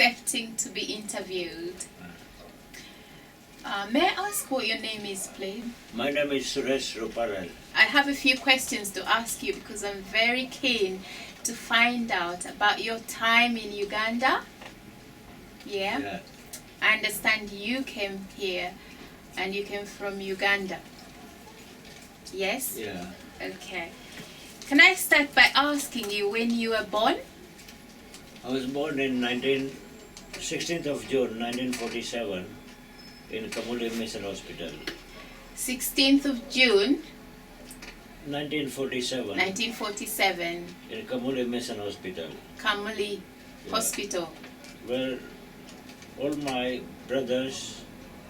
accepting to be interviewed. May I ask what your name is, please? My name is Suresh Ruparal. I have a few questions to ask you because I'm very keen to find out about your time in Uganda. Yeah. I understand you came here and you came from Uganda. Yes? Yeah. Okay. Can I start by asking you when you were born? I was born in 16th of June 1947 in Kamuli Mission Hospital. 16th of June 1947 1947, in Kamuli Mission Hospital, Kamuli Hospital. where all my brothers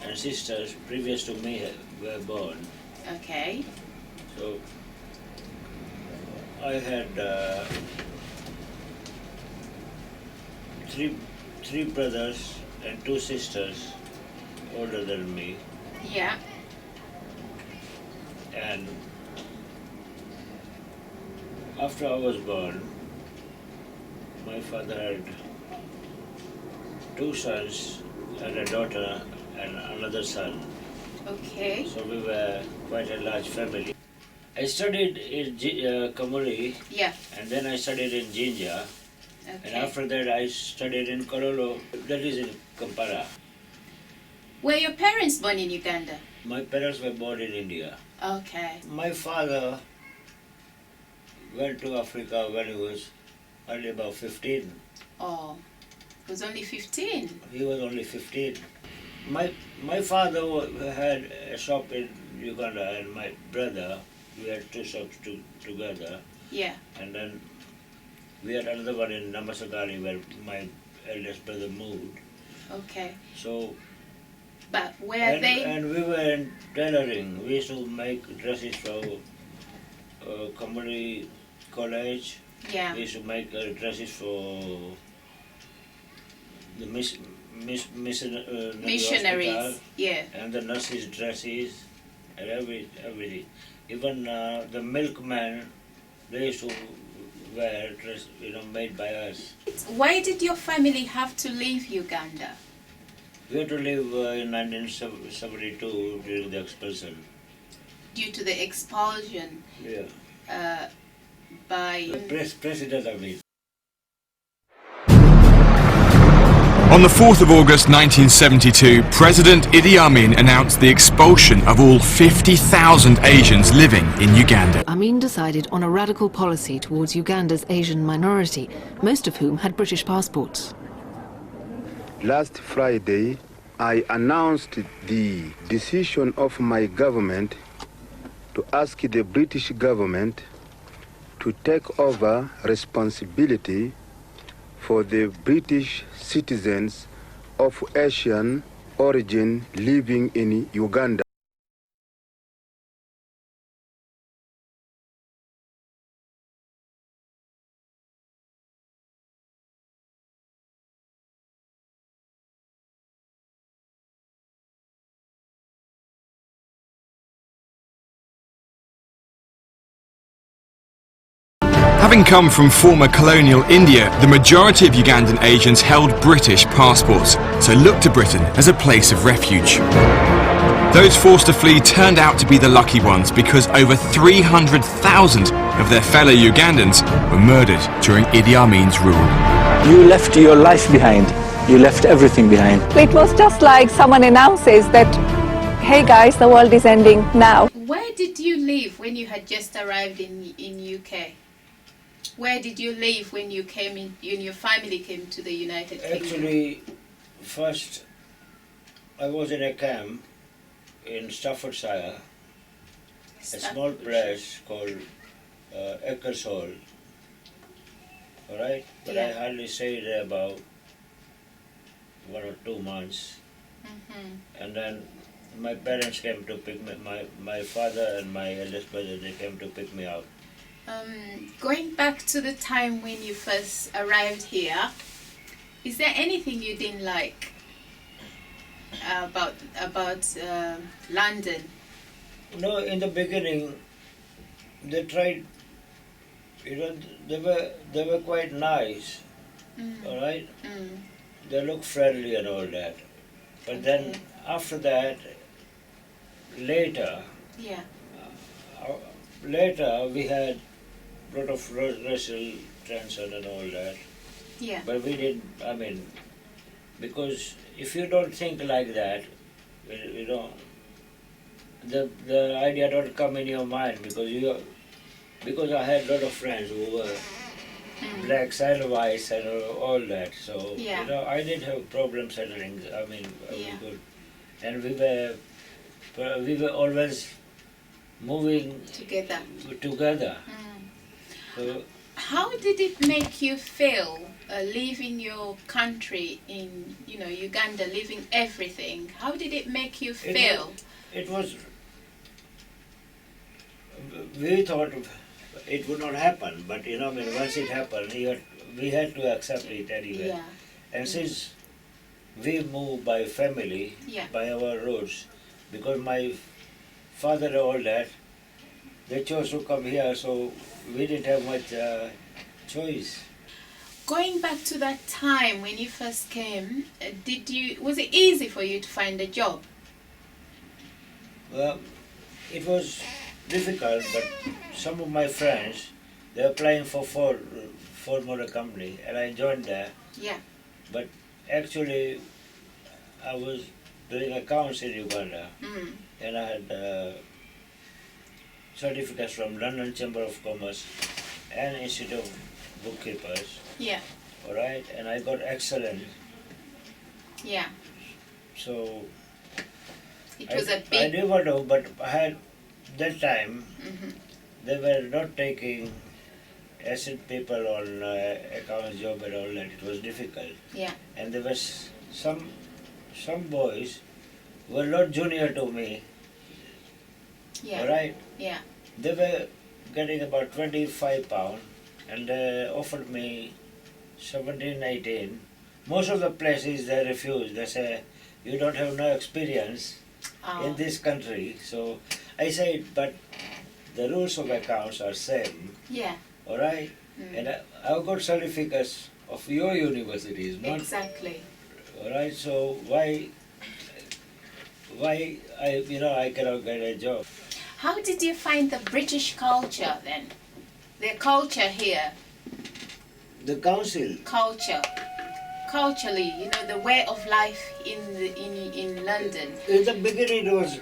and sisters previous to me were born. Okay. So I had three brothers and two sisters older than me, Yeah. and after I was born, my father had two sons and a daughter and another son. Okay. So we were quite a large family. I studied in Kamuli, Yeah. and then I studied in Jinja, and Okay. after that I studied in Kololo, that is in Kampala. Were your parents born in Uganda? My parents were born in India. Okay. My father went to Africa when he was only about 15. Oh, it was only 15. He was only 15. My father had a shop in Uganda, and my brother, we had two shops together, Yeah. and then we had another one in Namasagari where my eldest brother moved. Okay. So, But were they? and we were in tailoring. We used to make dresses for Kamari College. Yeah. We used to make dresses for the Missionaries. hospital, Yeah. and the nurses' dresses, and everything. Even the milkmen, they used to wear dress, made by us. Why did your family have to leave Uganda? We had to leave in 1972 during the expulsion. Due to the expulsion Yeah. by... The president, I mean. On the 4th of August 1972, President Idi Amin announced the expulsion of all 50,000 Asians living in Uganda. Amin decided on a radical policy towards Uganda's Asian minority, most of whom had British passports. Last Friday, I announced the decision of my government to ask the British government to take over responsibility for the British citizens of Asian origin living in Uganda. Having come from former colonial India, the majority of Ugandan Asians held British passports, so looked to Britain as a place of refuge. Those forced to flee turned out to be the lucky ones because over 300,000 of their fellow Ugandans were murdered during Idi Amin's rule. You left your life behind. You left everything behind. It was just like someone announces that, hey guys, the world is ending now. Where did you live when you had just arrived in UK? Where did you live when you came in, when your family came to the United Kingdom? Actually, first I was in a camp in Staffordshire, a small place called Ecclesall. Alright? But I hardly stayed there about 1 or 2 months. And then my parents came to pick me, my father and my eldest brother, they came to pick me up. Going back to the time when you first arrived here, is there anything you didn't like about London? No, in the beginning, they tried. They were quite nice. All right. they look friendly and all that. But then after that, later we had a lot of racial tension and all that. Yeah. But we didn't, I mean, because if you don't think like that, you know, the idea don't come in your mind because I had a lot of friends who were blacks and whites and all that. So, you know, I didn't have problem settling. I mean, we could. And we were always moving together. So, how did it make you feel leaving your country in, you know, Uganda, leaving everything? How did it make you feel? It was, we thought it would not happen, but you know, I mean, once it happened, we had to accept it anyway. Yeah. And since we moved by family, by our roots, because my father and all that, they chose to come here, so we didn't have much choice. Going back to that time when you first came, was it easy for you to find a job? Well, it was difficult, but some of my friends, they were applying for Ford Motor Company, and I joined there. Yeah. But actually, I was doing accounts in Uganda, and I had certificates from London Chamber of Commerce and Institute of Bookkeepers. Yeah. All right, and I got excellent. Yeah. So it was a big. I never know, but I had that time. They were not taking acid people on accounts job and all that. It was difficult. Yeah. And there was some boys who were not junior to me. Yeah. All right. Yeah. They were getting about £25, and they offered me 17, 18. Most of the places they refused. They say, you don't have no experience in this country. So I said, but the rules of accounts are same. Yeah. All right? And I've got certificates of your universities, not... Exactly. All right, so why I cannot get a job? How did you find the British culture then? The culture here. The council. Culturally, you know, the way of life in London. In the beginning it was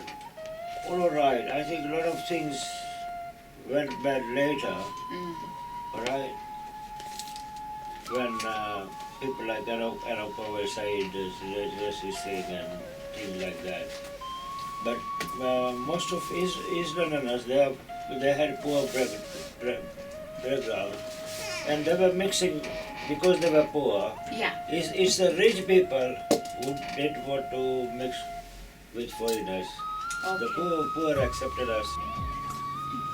all right. I think a lot of things went bad later. All right? When people like Arab were saying this thing and things like that. But most of East Londoners, they had poor background, and they were mixing because they were poor. Yeah. It's the rich people who didn't want to mix with foreigners. Okay. The poor accepted us.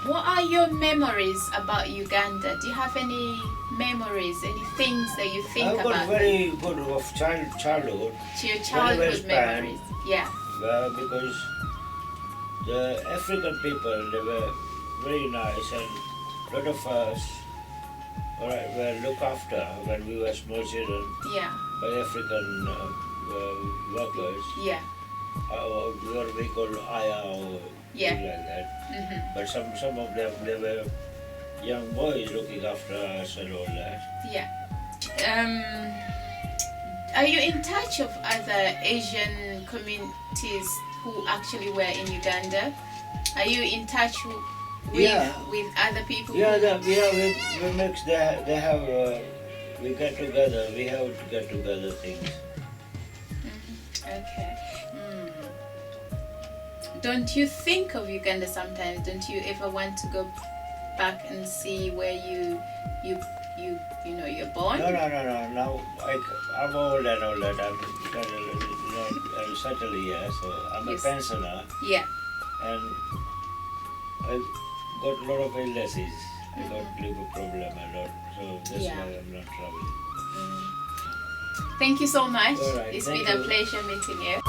What are your memories about Uganda? Do you have any memories, any things that you think I've about? got very good of childhood. To your childhood memories, yeah. Because the African people, they were very nice, and a lot of us were looked after when we were small children by African workers. Yeah. What we call Aya or things like that. But some of them, they were young boys looking after us and all that. Yeah. Are you in touch of other Asian communities who actually were in Uganda? Are you in touch with other people? Yeah, we mix. They have. We get together. We have to get together things. Okay. Don't you think of Uganda sometimes? Don't you ever want to go back and see where you know you're born? No. Now I'm old and all that. I'm settled here, so I'm a pensioner. Yeah. And I've got a lot of illnesses. I got liver problem a lot, so that's why I'm not traveling. Thank you so much. All right, it's been a pleasure meeting you.